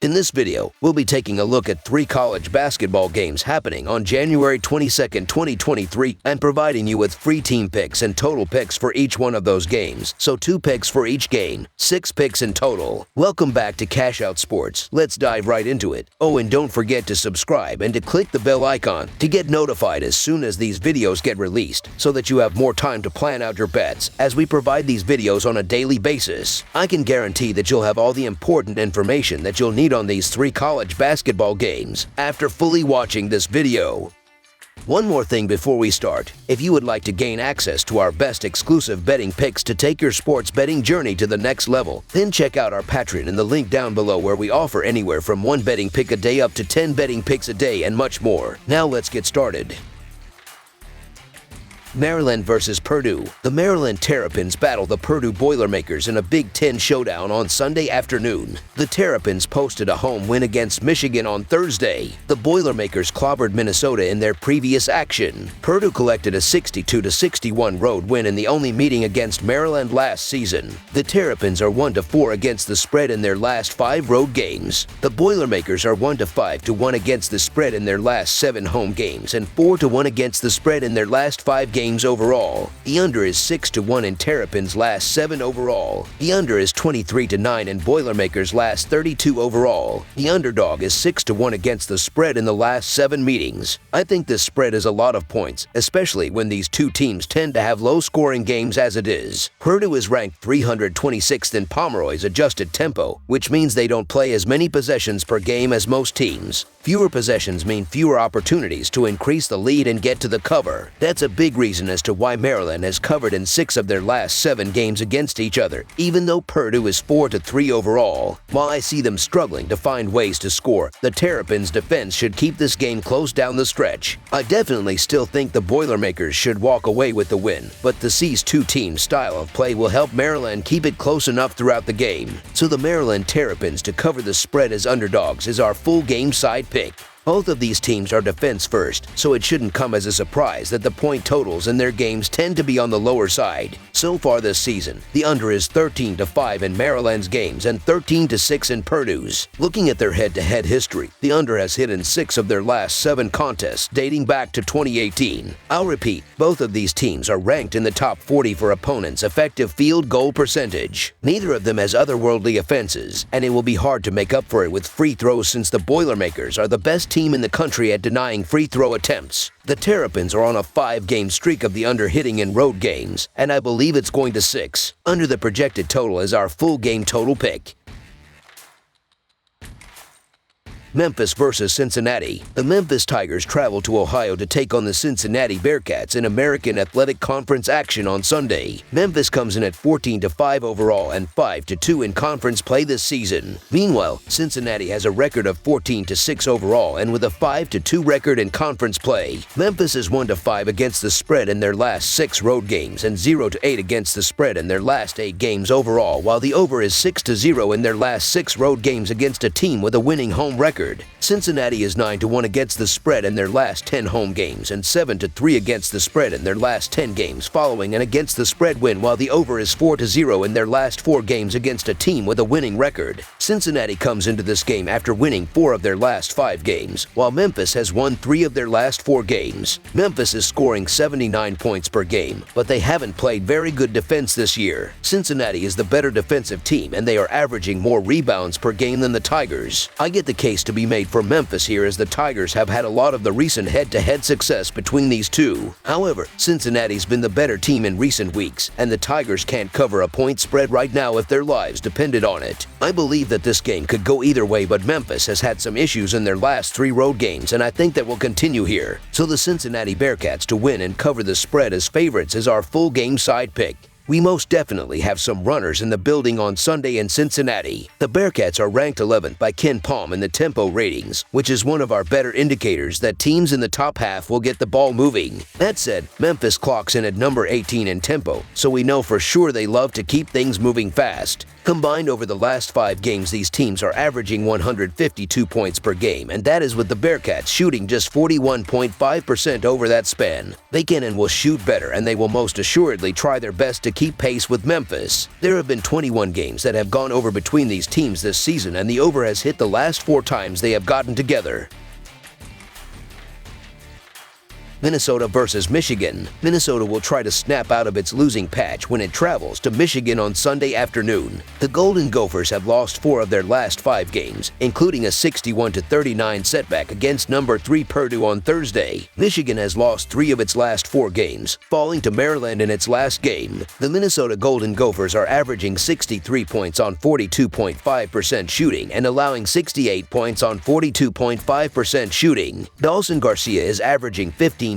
In this video, we'll be taking a look at 3 college basketball games happening on January 22nd, 2023 and providing you with free team picks and total picks for each one of those games. So 2 picks for each game, 6 picks in total. Welcome back to Cash Out Sports. Let's dive right into it. Oh, and don't forget to subscribe and to click the bell icon to get notified as soon as these videos get released so that you have more time to plan out your bets as we provide these videos on a daily basis. I can guarantee that you'll have all the important information that you'll need on these 3 college basketball games after fully watching this video. One more thing before we start. If you would like to gain access to our best exclusive betting picks to take your sports betting journey to the next level, then check out our Patreon in the link down below where we offer anywhere from 1 betting pick a day up to 10 betting picks a day and much more. Now let's get started. Maryland versus Purdue. The Maryland Terrapins battle the Purdue Boilermakers in a Big Ten showdown on Sunday afternoon. The Terrapins posted a home win against Michigan on Thursday. The Boilermakers clobbered Minnesota in their previous action. Purdue collected a 62-61 road win in the only meeting against Maryland last season. The Terrapins are 1-4 against the spread in their last 5 road games. The Boilermakers are 1-5-1 against the spread in their last 7 home games and 4-1 against the spread in their last 5 games overall. The under is 6-1 in Terrapins' last 7 overall. The under is 23-9 in Boilermakers' last 32 overall. The underdog is 6-1 against the spread in the last 7 meetings. I think this spread is a lot of points, especially when these 2 teams tend to have low-scoring games as it is. Purdue is ranked 326th in Pomeroy's adjusted tempo, which means they don't play as many possessions per game as most teams. Fewer possessions mean fewer opportunities to increase the lead and get to the cover. That's a big reason as to why Maryland has covered in 6 of their last 7 games against each other, even though Purdue is 4-3 overall. While I see them struggling to find ways to score, the Terrapins' defense should keep this game close down the stretch. I definitely still think the Boilermakers should walk away with the win, but the C's 2 teams' style of play will help Maryland keep it close enough throughout the game. So the Maryland Terrapins to cover the spread as underdogs is our full game side pick. Both of these teams are defense first, so it shouldn't come as a surprise that the point totals in their games tend to be on the lower side. So far this season, the under is 13-5 in Maryland's games and 13-6 in Purdue's. Looking at their head-to-head history, the under has hit in 6 of their last 7 contests dating back to 2018. I'll repeat, both of these teams are ranked in the top 40 for opponents' effective field goal percentage. Neither of them has otherworldly offenses, and it will be hard to make up for it with free throws since the Boilermakers are the best team in the country at denying free throw attempts. The Terrapins are on a 5-game streak of the under hitting in road games, and I believe it's going to 6. Under the projected total is our full game total pick. Memphis versus Cincinnati. The Memphis Tigers travel to Ohio to take on the Cincinnati Bearcats in American Athletic Conference action on Sunday. Memphis comes in at 14-5 overall and 5-2 in conference play this season. Meanwhile, Cincinnati has a record of 14-6 overall and with a 5-2 record in conference play. Memphis is 1-5 against the spread in their last 6 road games and 0-8 against the spread in their last 8 games overall, while the over is 6-0 in their last 6 road games against a team with a winning home record. Cincinnati is 9-1 against the spread in their last 10 home games and 7-3 against the spread in their last 10 games following an against the spread win, while the over is 4-0 in their last 4 games against a team with a winning record. Cincinnati comes into this game after winning 4 of their last 5 games, while Memphis has won 3 of their last 4 games. Memphis is scoring 79 points per game, but they haven't played very good defense this year. Cincinnati is the better defensive team, and they are averaging more rebounds per game than the Tigers. I get the case to be made for Memphis here, as the Tigers have had a lot of the recent head-to-head success between these two. However, Cincinnati's been the better team in recent weeks, and the Tigers can't cover a point spread right now if their lives depended on it. I believe that this game could go either way, but Memphis has had some issues in their last 3 road games, and I think that will continue here. So the Cincinnati Bearcats to win and cover the spread as favorites is our full game side pick. We most definitely have some runners in the building on Sunday in Cincinnati. The Bearcats are ranked 11th by Ken Palm in the tempo ratings, which is one of our better indicators that teams in the top half will get the ball moving. That said, Memphis clocks in at number 18 in tempo, so we know for sure they love to keep things moving fast. Combined over the last 5 games, these teams are averaging 152 points per game, and that is with the Bearcats shooting just 41.5% over that span. They can and will shoot better, and they will most assuredly try their best to keep pace with Memphis. There have been 21 games that have gone over between these teams this season, and the over has hit the last 4 times they have gotten together. Minnesota versus Michigan. Minnesota will try to snap out of its losing patch when it travels to Michigan on Sunday afternoon. The Golden Gophers have lost 4 of their last 5 games, including a 61-39 setback against number 3 Purdue on Thursday. Michigan has lost 3 of its last 4 games, falling to Maryland in its last game. The Minnesota Golden Gophers are averaging 63 points on 42.5% shooting and allowing 68 points on 42.5% shooting. Dawson Garcia is averaging 15.1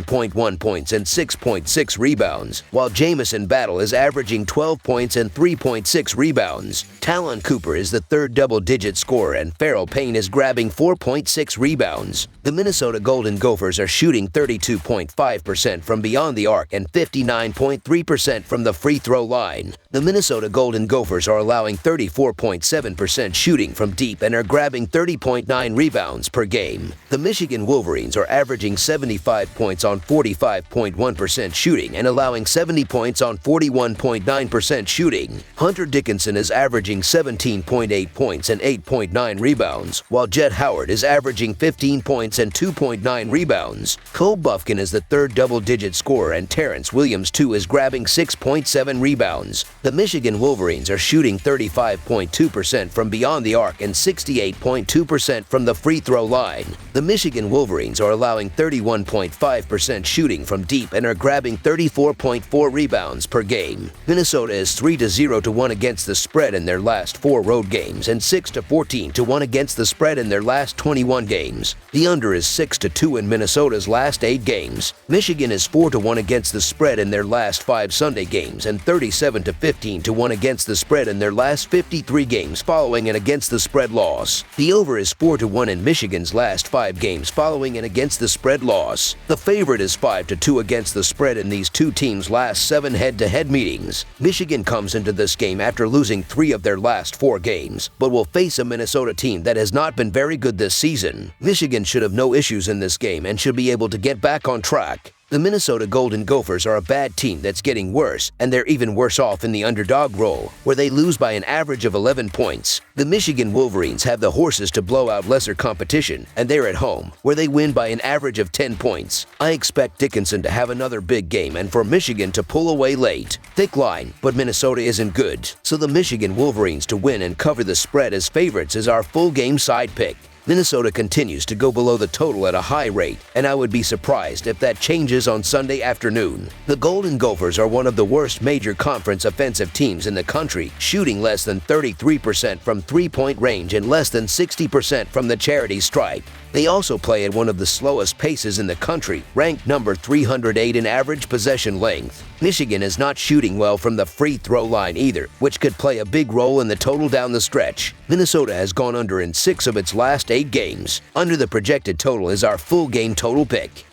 points and 6.6 rebounds, while Jamison Battle is averaging 12 points and 3.6 rebounds. Talon Cooper is the third double-digit scorer, and Farrell Payne is grabbing 4.6 rebounds. The Minnesota Golden Gophers are shooting 32.5% from beyond the arc and 59.3% from the free throw line. The Minnesota Golden Gophers are allowing 34.7% shooting from deep and are grabbing 30.9 rebounds per game. The Michigan Wolverines are averaging 75 points on 45.1% shooting and allowing 70 points on 41.9% shooting. Hunter Dickinson is averaging 17.8 points and 8.9 rebounds, while Jet Howard is averaging 15 points and 2.9 rebounds. Cole Bufkin is the third double-digit scorer, and Terrence Williams, too, is grabbing 6.7 rebounds. The Michigan Wolverines are shooting 35.2% from beyond the arc and 68.2% from the free throw line. The Michigan Wolverines are allowing 31.5% shooting from deep and are grabbing 34.4 rebounds per game. Minnesota is 3-0-1 against the spread in their last 4 road games and 6-14-1 against the spread in their last 21 games. The under is 6-2 in Minnesota's last 8 games. Michigan is 4-1 against the spread in their last 5 Sunday games and 37-15-1 against the spread in their last 53 games following an against the spread loss. The over is 4-1 in Michigan's last 5 games following an against the spread loss. The favorite is 5-2 against the spread in these 2 teams' last 7 head-to-head meetings. Michigan comes into this game after losing 3 of their last 4 games, but will face a Minnesota team that has not been very good this season. Michigan should have no issues in this game and should be able to get back on track. The Minnesota Golden Gophers are a bad team that's getting worse, and they're even worse off in the underdog role, where they lose by an average of 11 points. The Michigan Wolverines have the horses to blow out lesser competition, and they're at home, where they win by an average of 10 points. I expect Dickinson to have another big game and for Michigan to pull away late. Thick line, but Minnesota isn't good, so the Michigan Wolverines to win and cover the spread as favorites is our full game side pick. Minnesota continues to go below the total at a high rate, and I would be surprised if that changes on Sunday afternoon. The Golden Gophers are one of the worst major conference offensive teams in the country, shooting less than 33% from three-point range and less than 60% from the charity stripe. They also play at one of the slowest paces in the country, ranked number 308 in average possession length. Michigan is not shooting well from the free throw line either, which could play a big role in the total down the stretch. Minnesota has gone under in 6 of its last 8 games. Under the projected total is our full game total pick.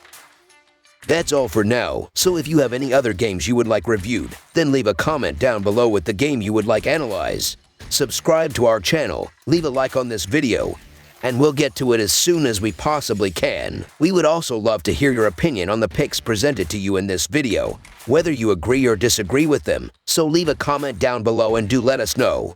That's all for now, so if you have any other games you would like reviewed, then leave a comment down below with the game you would like analyzed. Subscribe to our channel, leave a like on this video, and we'll get to it as soon as we possibly can. We would also love to hear your opinion on the picks presented to you in this video, whether you agree or disagree with them, so leave a comment down below and do let us know.